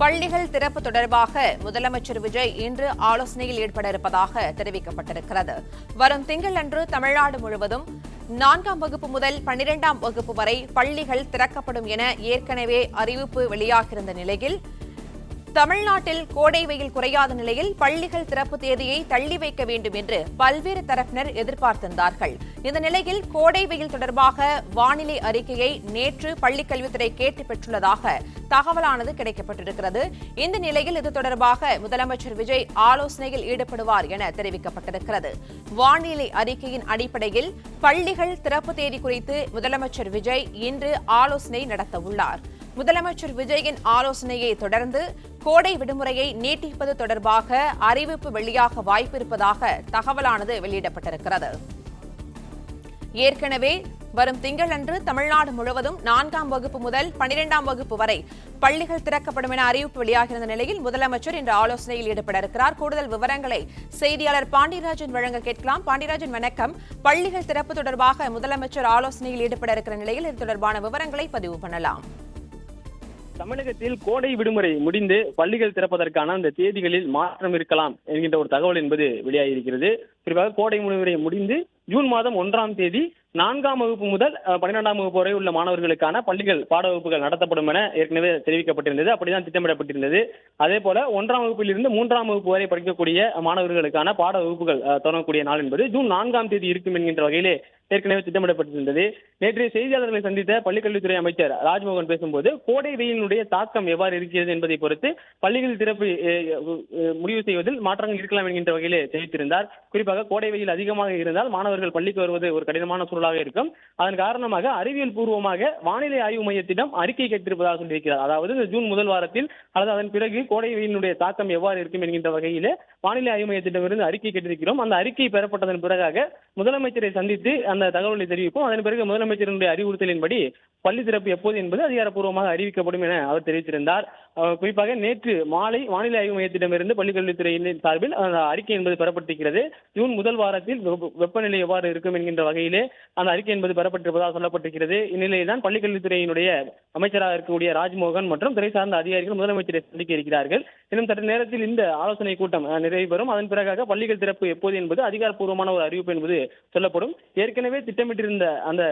பள்ளிகள் திறப்பு தொடர்பாக முதலமைச்சர் விஜய் இன்று ஆலோசனையில் ஈடுபட இருப்பதாக தெரிவிக்கப்பட்டிருக்கிறது. வரும் திங்களன்று தமிழ்நாடு முழுவதும் 4ஆம் வகுப்பு முதல் 12ஆம் வகுப்பு வரை பள்ளிகள் திறக்கப்படும் என ஏற்கனவே அறிவிப்பு வெளியாகியிருந்த நிலையில் தமிழ்நாட்டில் கோடை வெயில் குறையாத நிலையில் பள்ளிகள் திறப்பு தேதியை தள்ளி வைக்க வேண்டும் என்று பல்வேறு தரப்பினர் எதிர்பார்த்திருந்தார்கள். இந்த நிலையில் கோடை வெயில் தொடர்பாக வானிலை அறிக்கையை நேற்று பள்ளிக்கல்வித்துறை கேட்டு பெற்றுள்ளதாக தகவலானது கிடைக்கப்பட்டிருக்கிறது. இந்த நிலையில் இது தொடர்பாக முதலமைச்சர் விஜய் ஆலோசனையில் ஈடுபடுவார் என தெரிவிக்கப்பட்டிருக்கிறது. வானிலை அறிக்கையின் அடிப்படையில் பள்ளிகள் திறப்பு தேதி குறித்து முதலமைச்சர் விஜய் இன்று ஆலோசனை நடத்தவுள்ளார். முதலமைச்சர் விஜயின் ஆலோசனையை தொடர்ந்து கோடை விடுமுறையை நீட்டிப்பது தொடர்பாக அறிவிப்பு வெளியாக வாய்ப்பிருப்பதாக தகவலானது வெளியிடப்பட்டிருக்கிறது. ஏற்கனவே வரும் திங்களன்று தமிழ்நாடு முழுவதும் 4ஆம் வகுப்பு முதல் 12ஆம் வகுப்பு வரை பள்ளிகள் திறக்கப்படும் என அறிவிப்பு வெளியாகியிருந்த நிலையில் முதலமைச்சர் இன்று ஆலோசனையில் ஈடுபட இருக்கிறார். கூடுதல் விவரங்களை செய்தியாளர் பாண்டியராஜன் வழங்க கேட்கலாம். பாண்டியராஜன், வணக்கம். பள்ளிகள் திறப்பு தொடர்பாக முதலமைச்சர் ஆலோசனையில் ஈடுபட இருக்கிற நிலையில் இது தொடர்பான விவரங்களை பதிவு பண்ணலாம். தமிழகத்தில் கோடை விடுமுறை முடிந்து பள்ளிகள் திறப்பதற்கான அந்த தேதிகளில் மாற்றம் இருக்கலாம் என்கின்ற ஒரு தகவல் என்பது வெளியாகியிருக்கிறது. குறிப்பாக கோடை விடுமுறை முடிந்து ஜூன் மாதம் 1ஆம் தேதி 4ஆம் வகுப்பு முதல் 12ஆம் வகுப்பு வரை உள்ள மாணவர்களுக்கான பள்ளிகள் பாட வகுப்புகள் நடத்தப்படும் என ஏற்கனவே தெரிவிக்கப்பட்டிருந்தது. அப்படிதான் திட்டமிடப்பட்டிருந்தது. அதே போல 1ஆம் வகுப்பில் இருந்து 3ஆம் வகுப்பு வரை படிக்கக்கூடிய மாணவர்களுக்கான பாட வகுப்புகள் தொடங்கக்கூடிய நாள் என்பது ஜூன் 4ஆம் தேதி இருக்கும் என்கின்ற வகையிலே ஏற்கனவே திட்டமிடப்பட்டிருந்தது. நேற்றைய செய்தியாளர்களை சந்தித்த பள்ளிக்கல்வித்துறை அமைச்சர் ராஜ்மோகன் பேசும்போது கோடை வெயிலினுடைய தாக்கம் எவ்வாறு இருக்கிறது என்பதை பொறுத்து பள்ளிகள் திறப்பு முடிவு செய்வதில் மாற்றங்கள் இருக்கலாம் என்கின்ற வகையிலே தெரிவித்திருந்தார். குறிப்பாக கோடை வெயில் அதிகமாக இருந்தால் மாணவர்கள் பள்ளிக்கு வருவது ஒரு கடினமான சூழலாக இருக்கும். அதன் காரணமாக அறிவியல் பூர்வமாக வானிலை ஆய்வு மையத்திடம் அறிக்கை கேட்டிருப்பதாக சொல்லியிருக்கிறார். அதாவது இந்த ஜூன் முதல் வாரத்தில் அல்லது அதன் பிறகு கோடை வெயிலினுடைய தாக்கம் எவ்வாறு இருக்கும் என்கின்ற வகையிலே வானிலை ஆய்வு மையத்திடமிருந்து அறிக்கை கேட்டிருக்கிறோம். அந்த அறிக்கை பெறப்பட்டதன் பிறகாக முதலமைச்சரை சந்தித்து அந்த தகவலை தெரிவிப்போம். அதன் பிறகு முதலமைச்சருடைய அறிவுறுத்தலின்படி பள்ளி திறப்பு எப்போது என்பது அதிகாரப்பூர்வமாக அறிவிக்கப்படும் என அவர் தெரிவித்திருந்தார். குறிப்பாக நேற்று மாலை வானிலை ஆய்வு மையத்திடமிருந்து பள்ளிக்கல்வித்துறையின் சார்பில் அந்த அறிக்கை என்பது பெறப்பட்டிருக்கிறது. ஜூன் முதல் வாரத்தில் வெப்பநிலை எவ்வாறு இருக்கும் என்கின்ற வகையிலே அந்த அறிக்கை என்பது பெறப்பட்டிருப்பதாக சொல்லப்பட்டிருக்கிறது. இந்நிலையில்தான் பள்ளிக்கல்வித்துறையினுடைய அமைச்சராக இருக்கக்கூடிய ராஜ்மோகன் மற்றும் துறை சார்ந்த அதிகாரிகள் முதலமைச்சரை சந்திக்க இருக்கிறார்கள். இன்னும் சற்று நேரத்தில் இந்த ஆலோசனை கூட்டம் நிறைவு பெறும். அதன் பிறகாக பள்ளிகள் திறப்பு எப்போது என்பது அதிகாரப்பூர்வமான ஒரு அறிவிப்பு என்பது சொல்லப்படும். ஏற்கனவே திட்டமிட்டிருந்த அந்த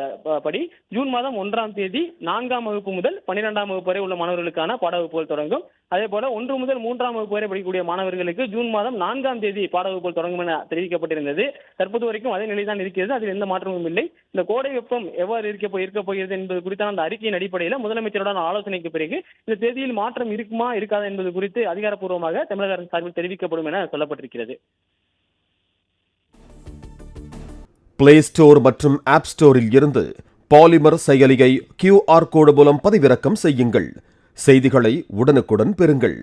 படி ஜூன் மாதம் 1ஆம் தேதி 4ஆம் வகுப்பு முதல் 12ஆம் வகுப்பு வரை உள்ள மாணவர்களுக்கான பாட வகுப்புகள் தொடங்கும். அதே போல 1 முதல் 3ஆம் வகுப்பு வரை படிக்கக்கூடிய மாணவர்களுக்கு ஜூன் மாதம் 4ஆம் தேதி பாட வகுப்புகள் தொடங்கும் என தெரிவிக்கப்பட்டிருந்தது. தற்போது வரைக்கும் அதே நிலைதான் இருக்கிறது. அதில் எந்த மாற்றமும் இல்லை. இந்த கோடை வெப்பம் எவ்வாறு இருக்க போகிறது என்பது குறித்தான அந்த அறிக்கையின் அடிப்படையில் முதலமைச்சருடன் ஆலோசனைக்கு பிறகு இந்த தேதியில் மாற்றம் இருக்குமா இருக்காதா என்பது குறித்து அதிகாரப்பூர்வமாக தமிழக அரசு சார்பில் தெரிவிக்கப்படும் என சொல்லப்பட்டிருக்கிறது. பிளே ஸ்டோர் மற்றும் ஆப் ஸ்டோரில் இருந்து பாலிமர் செயலியை QR கோடு மூலம் பதிவிறக்கம் செய்யுங்கள். செய்திகளை உடனுக்குடன் பெறுங்கள்.